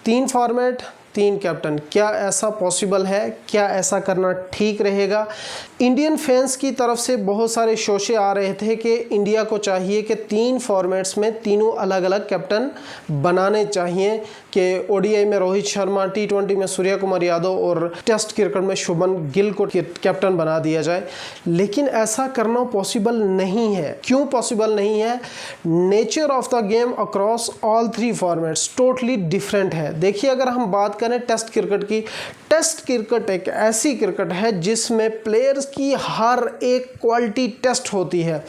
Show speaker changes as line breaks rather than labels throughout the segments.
3 format 3 captain, क्या ऐसा possible है? क्या ऐसा करना ठीक रहेगा? इंडियन फैंस की तरफ से बहुत सारे शोशे आ रहे थे कि इंडिया को चाहिए कि 3 फॉर्मेट्स में तीनों अलग अलग कैप्टन बनाने चाहिए, कि ओडीआई में रोहित शर्मा, टी20 में सूर्य कुमार यादव और टेस्ट क्रिकेट में शुभमन गिल को कैप्टन बना दिया जाए। लेकिन ऐसा करना पॉसिबल नहीं है। क्यों पॉसिबल नहीं है? Nature of the game across all 3 formats totally different है। देखिए, अगर हम बात करें टेस्ट क्रिकेट की, टेस्ट क्रिकेट एक ऐसी क्रिकेट है जिसमें प्लेयर्स की हर एक क्वालिटी टेस्ट होती है।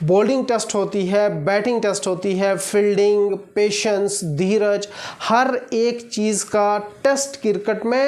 बॉलिंग टेस्ट होती है, बैटिंग टेस्ट होती है, फील्डिंग, पेशेंस, धीरज, हर एक चीज़ का टेस्ट क्रिकेट में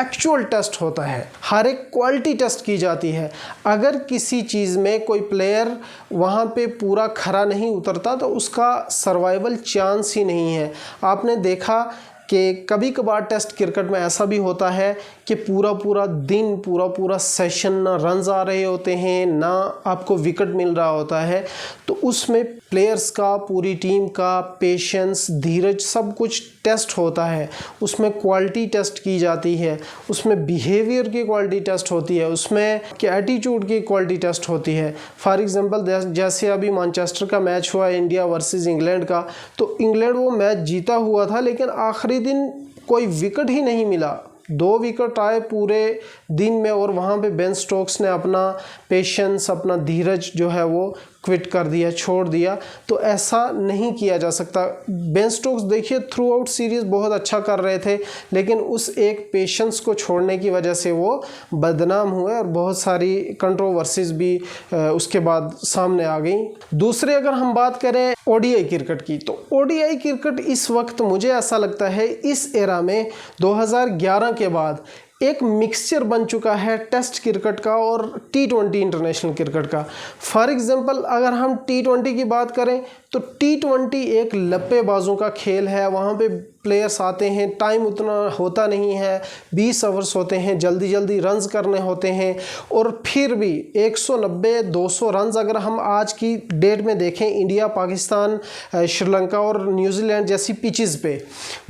एक्चुअल टेस्ट होता है। हर एक क्वालिटी टेस्ट की जाती है। अगर किसी चीज़ में कोई प्लेयर वहाँ पे पूरा खरा नहीं उतरता तो उसका सर्वाइवल चांस ही नहीं है। आपने देखा कि कभी कभार टेस्ट क्रिकेट में ऐसा भी होता है कि पूरा दिन, पूरा सेशन ना रन्स आ रहे होते हैं, ना आपको विकेट मिल रहा होता है। तो उसमें प्लेयर्स का, पूरी टीम का पेशेंस, धीरज, सब कुछ टेस्ट होता है। उसमें क्वालिटी टेस्ट की जाती है, उसमें बिहेवियर की क्वालिटी टेस्ट होती है, उसमें कि एटीट्यूड की क्वालिटी टेस्ट होती है। फॉर एग्जांपल, जैसे अभी मैनचेस्टर का मैच हुआ इंडिया वर्सेस इंग्लैंड का, तो इंग्लैंड वो मैच जीता हुआ था, लेकिन आखिरी दिन कोई विकेट ही नहीं मिला। 2 विकेट आए पूरे दिन में और वहाँ पे बेन स्टोक्स ने अपना पेशेंस, अपना धीरज जो है वो क्विट कर दिया, छोड़ दिया। तो ऐसा नहीं किया जा सकता। बेन स्टोक्स देखिए थ्रू आउट सीरीज़ बहुत अच्छा कर रहे थे, लेकिन उस एक पेशेंस को छोड़ने की वजह से वो बदनाम हुए और बहुत सारी कंट्रोवर्सीज भी उसके बाद सामने आ गई। दूसरे अगर हम बात करें ओडीआई क्रिकेट की, तो ओडीआई क्रिकेट इस वक्त मुझे ऐसा लगता है इस एरा में 2011 के बाद एक मिक्सचर बन चुका है टेस्ट क्रिकेट का और टी20 इंटरनेशनल क्रिकेट का। फॉर एग्जांपल, अगर हम टी20 की बात करें तो टी20 एक लप्पेबाजों का खेल है। वहाँ पे प्लेयर्स आते हैं, टाइम उतना होता नहीं है, 20 ओवर्स होते हैं, जल्दी रन्स करने होते हैं, और फिर भी 190-200 रन्स अगर हम आज की डेट में देखें इंडिया, पाकिस्तान, श्रीलंका और न्यूजीलैंड जैसी पिचेस पे,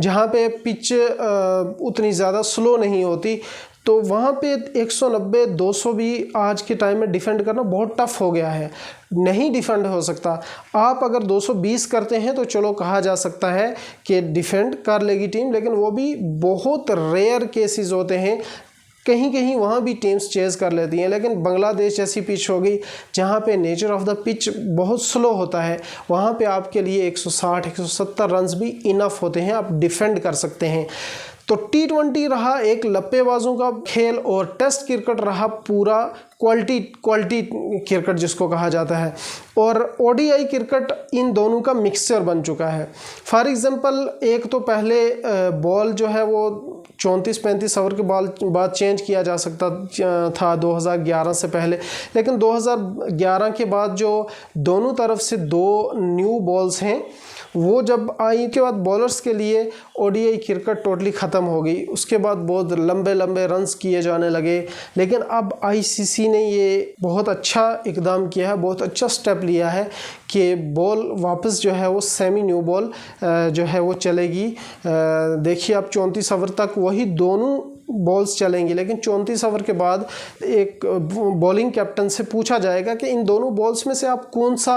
जहाँ पे पिच उतनी ज़्यादा स्लो नहीं होती, तो वहाँ पे 190-200 भी आज के टाइम में डिफेंड करना बहुत टफ हो गया है। नहीं डिफेंड हो सकता। आप अगर 220 करते हैं तो चलो कहा जा सकता है कि डिफेंड कर लेगी टीम, लेकिन वो भी बहुत रेयर केसेस होते हैं। कहीं वहाँ भी टीम्स चेज़ कर लेती हैं, लेकिन बांग्लादेश जैसी पिच हो गई जहाँ पे नेचर ऑफ द पिच बहुत स्लो होता है, वहाँ पे आपके लिए 160-170 रन्स भी इनफ होते हैं, आप डिफेंड कर सकते हैं। तो टी20 रहा एक लप्पेबाजों का खेल और टेस्ट क्रिकेट रहा पूरा क्वालिटी क्रिकेट जिसको कहा जाता है, और ओडीआई क्रिकेट इन दोनों का मिक्सचर बन चुका है। फॉर एग्जांपल, एक तो पहले बॉल जो है वो 34-35 ओवर के बाद चेंज किया जा सकता था 2011 से पहले, लेकिन 2011 के बाद जो दोनों तरफ से 2 न्यू बॉल्स हैं वो जब आई के बाद बॉलर्स के लिए ओडीआई क्रिकेट टोटली ख़त्म हो गई। उसके बाद बहुत लंबे रन्स किए जाने लगे, लेकिन अब आईसीसी ने ये बहुत अच्छा इकदाम किया है, बहुत अच्छा स्टेप लिया है कि बॉल वापस जो है वो सेमी न्यू बॉल जो है वो चलेगी। देखिए, अब 34 ओवर तक वही दोनों बॉल्स चलेंगी, लेकिन 34 ओवर के बाद एक बॉलिंग कैप्टन से पूछा जाएगा कि इन दोनों बॉल्स में से आप कौन सा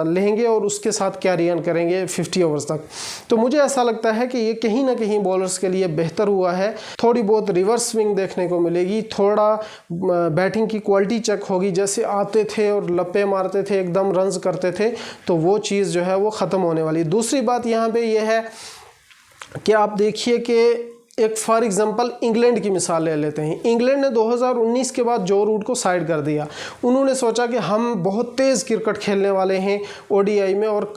लेंगे और उसके साथ कैरी ऑन करेंगे 50 ओवर्स तक। तो मुझे ऐसा लगता है कि ये कहीं ना कहीं बॉलर्स के लिए बेहतर हुआ है। थोड़ी बहुत रिवर्स स्विंग देखने को मिलेगी, थोड़ा बैटिंग की क्वालिटी चेक होगी, जैसे आते थे और लप्पे मारते थे, एकदम रन्स करते थे, तो वो चीज़ जो है वो ख़त्म होने वाली। दूसरी बात यहाँ पे ये है कि आप देखिए कि एक फॉर एग्जांपल इंग्लैंड की मिसाल ले लेते हैं। इंग्लैंड ने 2019 के बाद जो रूट को साइड कर दिया। उन्होंने सोचा कि हम बहुत तेज़ क्रिकेट खेलने वाले हैं ओडीआई में, और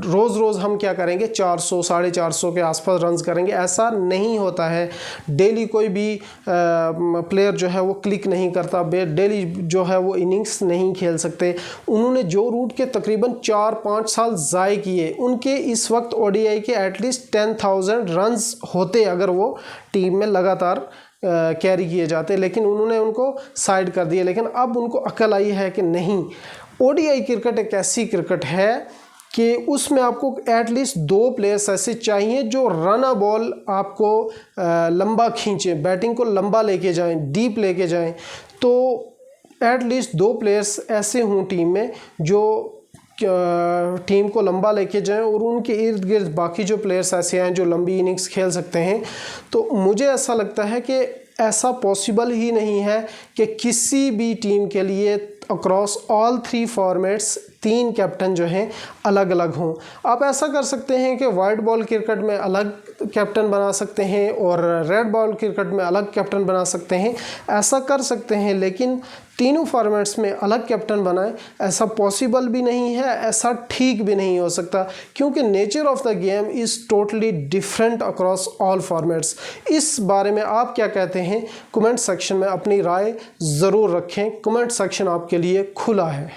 रोज़ हम क्या करेंगे 400 450 के आसपास रन्स करेंगे। ऐसा नहीं होता है। डेली कोई भी प्लेयर जो है वो क्लिक नहीं करता, डेली जो है वो इनिंग्स नहीं खेल सकते। उन्होंने जो रूट के तकरीबन 4-5 साल ज़ाय किए, उनके इस वक्त ओडीआई के एटलीस्ट 10,000 रन्स होते अगर वो टीम में लगातार कैरी किए जाते, लेकिन उन्होंने उनको साइड कर दिया। लेकिन अब उनको अकल आई है कि नहीं, ओडीआई क्रिकेट एक ऐसी क्रिकेट है कि उसमें आपको एटलीस्ट 2 प्लेयर्स ऐसे चाहिए जो रन अ बॉल आपको लंबा खींचे, बैटिंग को लंबा लेके जाएं, डीप लेके जाएं। तो एटलीस्ट 2 प्लेयर्स ऐसे हों टीम में जो टीम को लंबा लेके जाएं और उनके इर्द गिर्द बाकी जो प्लेयर्स ऐसे हैं जो लंबी इनिंग्स खेल सकते हैं। तो मुझे ऐसा लगता है कि ऐसा पॉसिबल ही नहीं है कि किसी भी टीम के लिए अक्रॉस ऑल 3 फॉर्मेट्स 3 कैप्टन जो हैं अलग अलग हों। आप ऐसा कर सकते हैं कि वाइट बॉल क्रिकेट में अलग कैप्टन बना सकते हैं और रेड बॉल क्रिकेट में अलग कैप्टन बना सकते हैं, ऐसा कर सकते हैं, लेकिन तीनों फॉर्मेट्स में अलग कैप्टन बनाएं ऐसा पॉसिबल भी नहीं है, ऐसा ठीक भी नहीं हो सकता, क्योंकि nature of the game is totally different across all formats. इस बारे में आप क्या कहते हैं कमेंट सेक्शन में अपनी राय ज़रूर रखें। कमेंट सेक्शन आपके लिए खुला है।